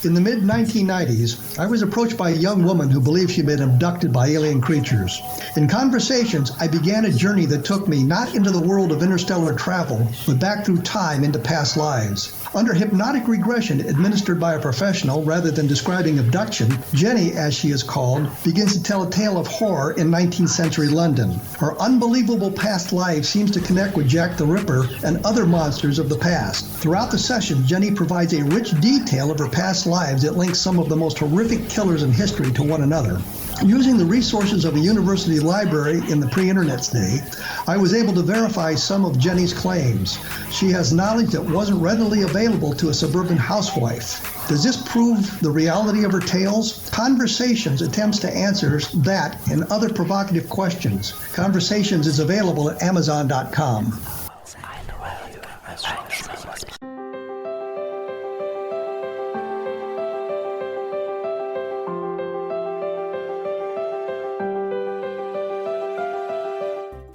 [SPEAKER 4] In the mid-1990s, I was approached by a young woman who believed she'd been abducted by alien creatures. In conversations, I began a journey that took me not into the world of interstellar travel, but back through time into past lives. Under hypnotic regression administered by a professional rather than describing abduction, Jenny, as she is called, begins to tell a tale of horror in 19th century London. Her unbelievable past life seems to connect with Jack the Ripper and other monsters of the past. Throughout the session, Jenny provides a rich detail of her past lives that links some of the most horrific killers in history to one another. Using the resources of a university library in the pre-internet day, I was able to verify some of Jenny's claims. She has knowledge that wasn't readily available to a suburban housewife. Does this prove the reality of her tales? Conversations attempts to answer that and other provocative questions. Conversations is available at Amazon.com.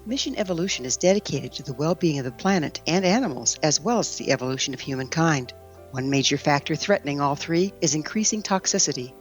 [SPEAKER 9] Mission Evolution is dedicated to the well-being of the planet and animals, as well as the evolution of humankind. One major factor threatening all three is increasing toxicity.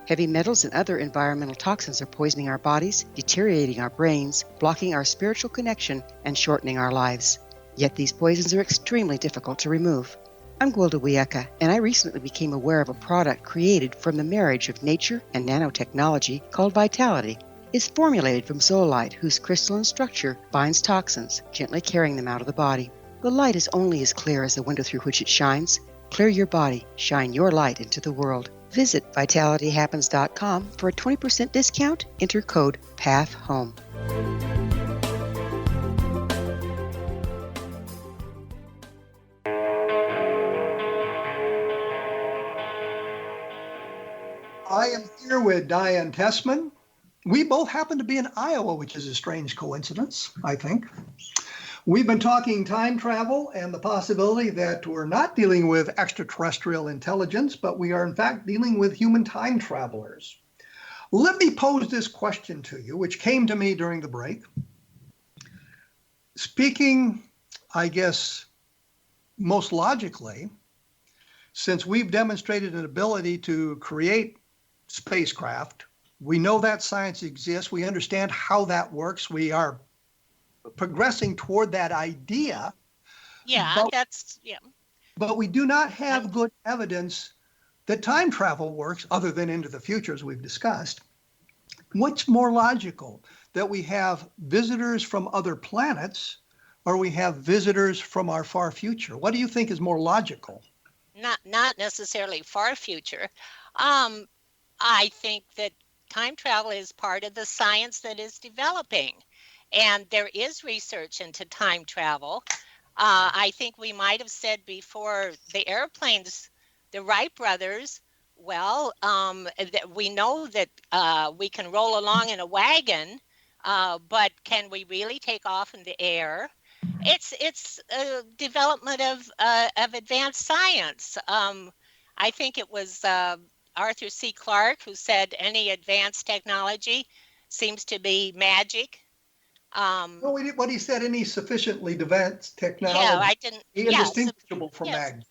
[SPEAKER 9] Heavy metals and other environmental toxins are poisoning our bodies, deteriorating our brains, blocking our spiritual connection, and shortening our lives. Yet these poisons are extremely difficult to remove. I'm Gwilda Wiyaka, and I recently became aware of a product created from the marriage of nature and nanotechnology called Vitality. It's formulated from zoolite, whose crystalline structure binds toxins, gently carrying them out of the body. The light is only as clear as the window through which it shines. Clear your body, shine your light into the world. Visit vitalityhappens.com for a 20% discount. Enter code PATHHOME.
[SPEAKER 4] I am here with DIANE Tessman. We both happen to be in Iowa, which is a strange coincidence, I think. We've been talking time travel and the possibility that we're not dealing with extraterrestrial intelligence, but we are in fact dealing with human time travelers. Let me pose this question to you, which came to me during the break. Speaking, I guess, most logically, since we've demonstrated an ability to create spacecraft, we know that science exists. We understand how that works. We are progressing toward that idea.
[SPEAKER 7] Yeah,
[SPEAKER 4] But we do not have good evidence that time travel works other than into the future, as we've discussed. What's more logical, that we have visitors from other planets or we have visitors from our far future? What do you think is more logical?
[SPEAKER 7] Not necessarily far future. I think that time travel is part of the science that is developing, and there is research into time travel. I think we might have said before the airplanes, the Wright brothers, well, we know that we can roll along in a wagon, but can we really take off in the air? It's a development of advanced science. I think it was Arthur C. Clarke who said any advanced technology seems to be magic.
[SPEAKER 4] What he said, any sufficiently advanced technology, indistinguishable from magic.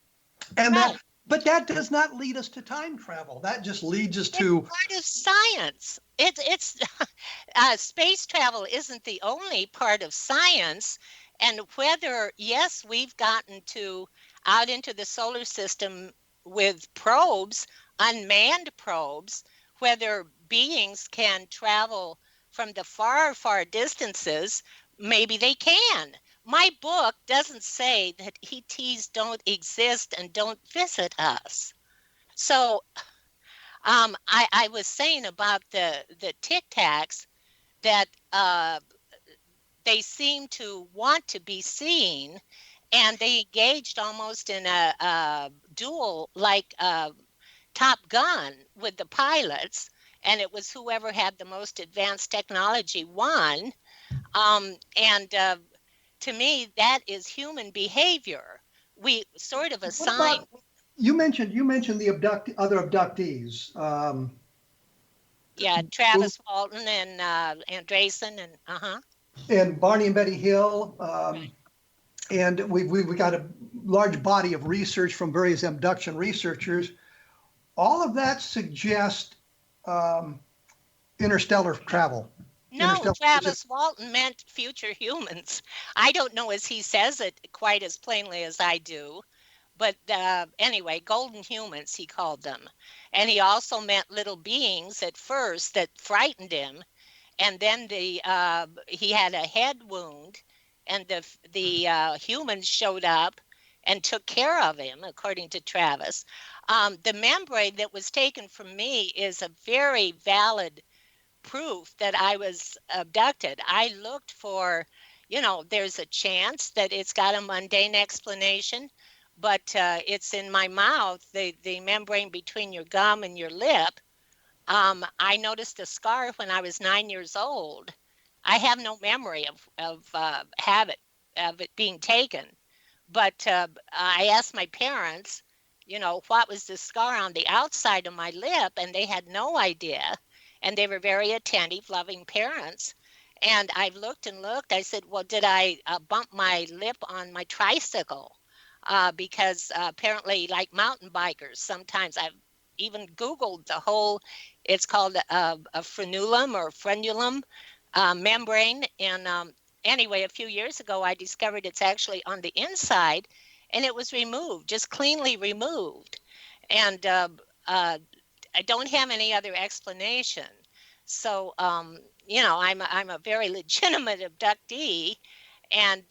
[SPEAKER 4] But that does not lead us to time travel. That just leads us to
[SPEAKER 7] part of science. It's space travel isn't the only part of science, and whether, yes, we've gotten to out into the solar system with probes, unmanned probes, whether beings can travel from the far, far distances. Maybe they can. My book doesn't say that ETs don't exist and don't visit us. So I was saying about the Tic Tacs that they seem to want to be seen, and they engaged almost in a duel like Top Gun with the pilots, and it was whoever had the most advanced technology won. And to me, that is human behavior. We sort of assign.
[SPEAKER 4] You mentioned the other abductees.
[SPEAKER 7] Yeah, Travis Walton and Andreessen
[SPEAKER 4] and Barney and Betty Hill. And we got a large body of research from various abduction researchers. All of that suggests interstellar travel.
[SPEAKER 7] No, Travis Walton meant future humans. I don't know as he says it quite as plainly as I do. But anyway, golden humans, he called them. And he also meant little beings at first that frightened him. And then he had a head wound, and the humans showed up and took care of him, according to Travis. The membrane that was taken from me is a very valid proof that I was abducted. I looked for, there's a chance that it's got a mundane explanation, but it's in my mouth, the membrane between your gum and your lip. I noticed a scar when I was 9 years old. I have no memory of it being taken. But I asked my parents, what was the scar on the outside of my lip? And they had no idea. And they were very attentive, loving parents. And I looked and looked. I said, well, did I bump my lip on my tricycle? Because apparently, like mountain bikers, sometimes I've even Googled the whole, it's called a frenulum or frenulum membrane. And anyway, a few years ago, I discovered it's actually on the inside, and it was removed, just cleanly removed. And I don't have any other explanation. So, I'm a very legitimate abductee, and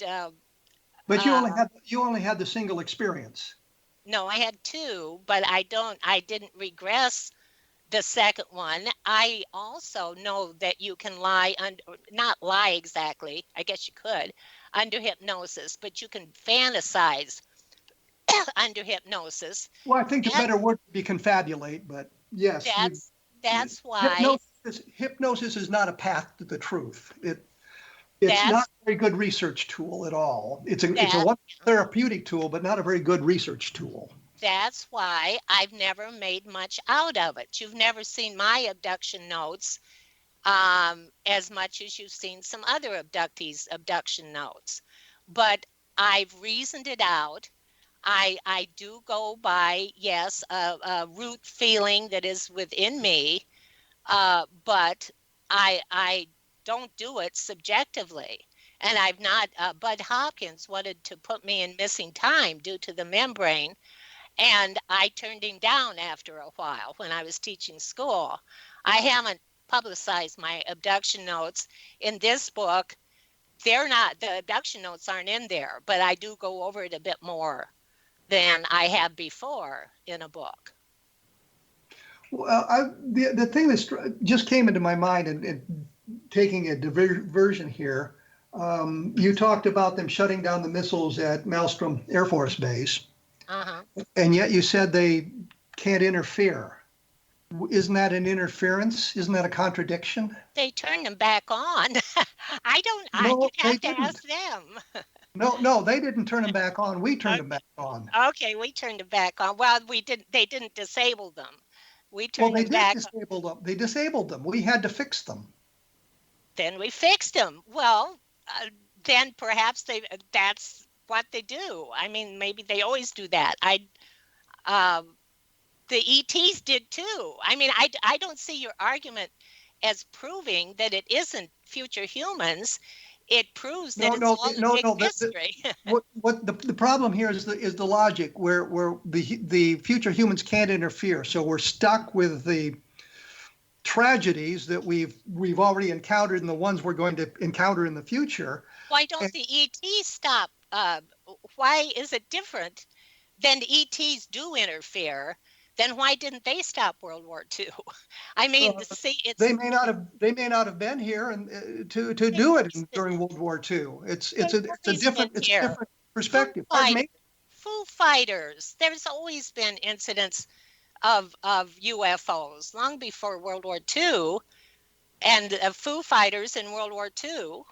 [SPEAKER 4] but you only had the single experience.
[SPEAKER 7] No, I had two, but I didn't regress the second one. I also know that you can not lie exactly, I guess you could, under hypnosis, but you can fantasize under hypnosis.
[SPEAKER 4] Well, I think the better word would be confabulate, but yes.
[SPEAKER 7] That's why.
[SPEAKER 4] Hypnosis is not a path to the truth. It's not a very good research tool at all. It's a wonderful therapeutic tool, but not a very good research tool.
[SPEAKER 7] That's why I've never made much out of it. You've never seen my abduction notes as much as you've seen some other abductees' abduction notes. But I've reasoned it out. I do go by, yes, a root feeling that is within me, but I don't do it subjectively. And I've not, Bud Hopkins wanted to put me in missing time due to the membrane, and I turned him down after a while when I was teaching school. I haven't publicized my abduction notes in this book. The abduction notes aren't in there, but I do go over it a bit more than I have before in a book.
[SPEAKER 4] Well, the thing that just came into my mind, and taking a diversion here, you talked about them shutting down the missiles at Maelstrom Air Force Base, and yet you said they can't interfere. Isn't that an interference? Isn't that a contradiction?
[SPEAKER 7] They turned them back on. You'd have to ask them.
[SPEAKER 4] No, they didn't turn them back on. We turned them back on.
[SPEAKER 7] Okay, we turned them back on. Well, they didn't disable them. We turned them back.
[SPEAKER 4] They disabled them. We had to fix them.
[SPEAKER 7] Then we fixed them. Well, then perhaps that's what they do. I mean, maybe they always do that. The ETs did too. I mean, I don't see your argument as proving that it isn't future humans. It proves that
[SPEAKER 4] No,
[SPEAKER 7] it's
[SPEAKER 4] no,
[SPEAKER 7] all a
[SPEAKER 4] no,
[SPEAKER 7] big
[SPEAKER 4] no.
[SPEAKER 7] mystery.
[SPEAKER 4] What the problem here is the logic where the future humans can't interfere. So we're stuck with the tragedies that we've already encountered and the ones we're going to encounter in the future.
[SPEAKER 7] Why don't the ETs stop? Why is it different than ETs do interfere? Then why didn't they stop World War II? I mean, see, it's
[SPEAKER 4] they may not have been here and to do it during World War II. It's a different perspective.
[SPEAKER 7] Foo Fighters. There's always been incidents of UFOs long before World War II, and Foo Fighters in World War II,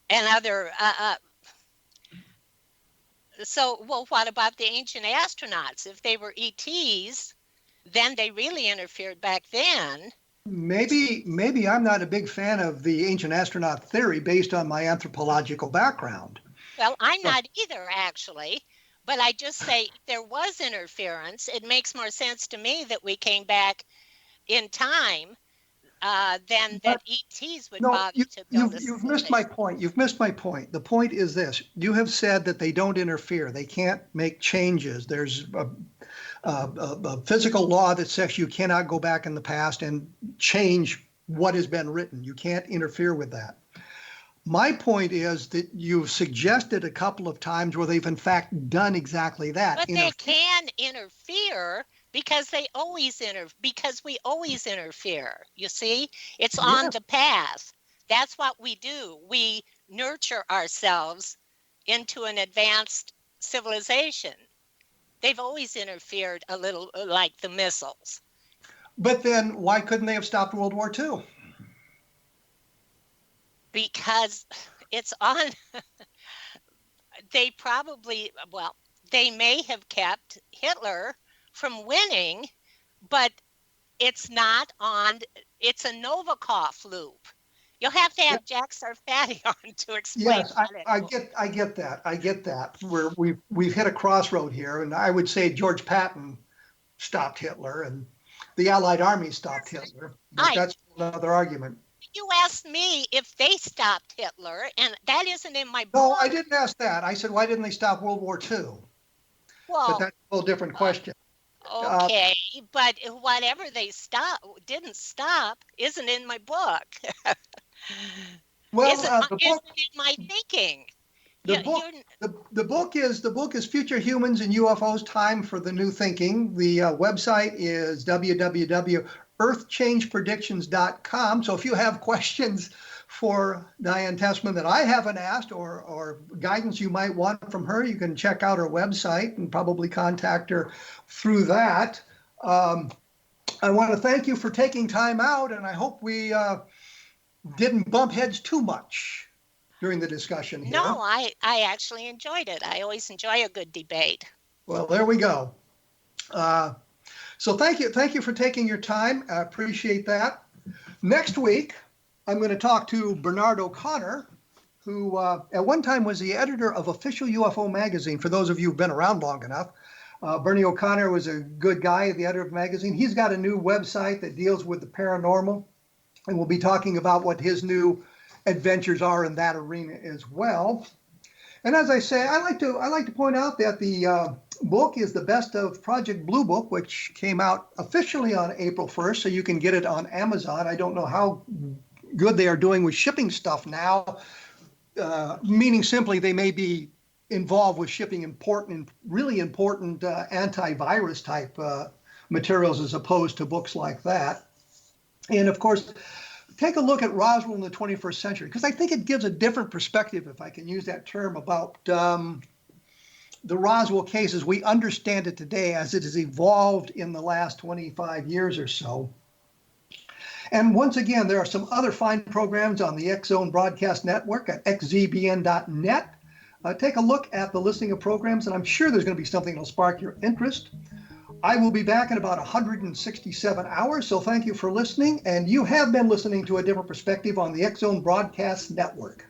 [SPEAKER 7] and other. So, well, what about the ancient astronauts? If they were ETs, then they really interfered back then.
[SPEAKER 4] Maybe I'm not a big fan of the ancient astronaut theory based on my anthropological background.
[SPEAKER 7] Well, I'm not either, actually. But I just say if there was interference, it makes more sense to me that we came back in time than that ETs would bother to build a
[SPEAKER 4] You've missed my point. You've missed my point. The point is this. You have said that they don't interfere. They can't make changes. There's a physical law that says you cannot go back in the past and change what has been written. You can't interfere with that. My point is that you've suggested a couple of times where they've in fact done exactly that.
[SPEAKER 7] But they can interfere because we always interfere. You see, it's on the path. That's what we do. We nurture ourselves into an advanced civilization. They've always interfered a little, like the missiles.
[SPEAKER 4] But then why couldn't they have stopped World War II?
[SPEAKER 7] Because it's on. They may have kept Hitler from winning, but it's not on. It's a Novikov loop. You'll have to have Jack Sarfatti on to explain.
[SPEAKER 4] Yes, I get that. We've hit a crossroad here, and I would say George Patton stopped Hitler, and the Allied army stopped Hitler. But that's another argument.
[SPEAKER 7] You asked me if they stopped Hitler, and that isn't in my book.
[SPEAKER 4] No, I didn't ask that. I said, why didn't they stop World War II?
[SPEAKER 7] Well,
[SPEAKER 4] but that's a whole different question.
[SPEAKER 7] Okay, but whatever they didn't stop isn't in my book.
[SPEAKER 4] Well,
[SPEAKER 7] isn't in my thinking.
[SPEAKER 4] The book is Future Humans and UFOs: Time for the New Thinking. The website is www.earthchangepredictions.com. So if you have questions for Diane Tessman that I haven't asked or guidance you might want from her, you can check out her website and probably contact her through that. I want to thank you for taking time out, and I hope we didn't bump heads too much during the discussion here.
[SPEAKER 7] No, I actually enjoyed it. I always enjoy a good debate.
[SPEAKER 4] Well, there we go. So thank you for taking your time. I appreciate that. Next week, I'm going to talk to Bernard O'Connor, who at one time was the editor of Official UFO Magazine, for those of you who've been around long enough. Bernie O'Connor was a good guy, the editor of the magazine. He's got a new website that deals with the paranormal, and we'll be talking about what his new adventures are in that arena as well. And as I say, I like to point out that the book is the Best of Project Blue Book, which came out officially on April 1st, so you can get it on Amazon. I don't know how good they are doing with shipping stuff now, meaning simply they may be involved with shipping really important antivirus type materials as opposed to books like that. And of course, take a look at Roswell in the 21st century, because I think it gives a different perspective, if I can use that term, about the Roswell case as we understand it today, as it has evolved in the last 25 years or so. And once again, there are some other fine programs on the X-Zone Broadcast Network at xzbn.net. Take a look at the listing of programs, and I'm sure there's going to be something that will spark your interest. I will be back in about 167 hours, so thank you for listening. And you have been listening to A Different Perspective on the X-Zone Broadcast Network.